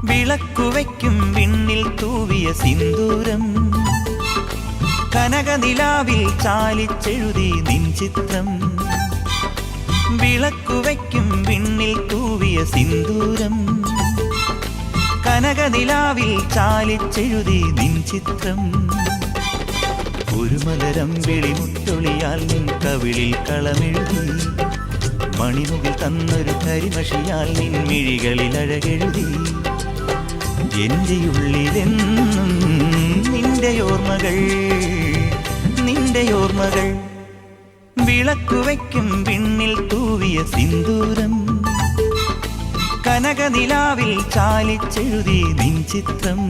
വിളക്കുവയ്ക്കും വിണ്ണിൽ തൂവിയ സിന്ദൂരം കനകനിലാവിൽ ചാലിച്ചെഴുതി നിൻ ചിത്രം വിളക്കുവയ്ക്കും വിണ്ണിൽ തൂവിയ സിന്ദൂരം കനകനിലാവിൽ ചാലിച്ചെഴുതി നിൻ ചിത്രം ഒരു മലരം വിളിമുട്ടൊളിയാൽ നിൻ കവിളിൽ കളമെഴുതി മണിമുകിൽ തന്നൊരു കരിമഷിയാൽ നിൻ മിഴികളിൽ അഴകെഴുതി എന്റെ ഉള്ളിലെന്നും നിന്റെ ഓർമ്മകൾ നിന്റെ ഓർമ്മകൾ വിളക്കുവയ്ക്കും വിണ്ണിൽ തൂവിയ സിന്ദൂരം കനകനിലാവിൽ ചാലിച്ചെഴുതി നിൻ ചിത്രം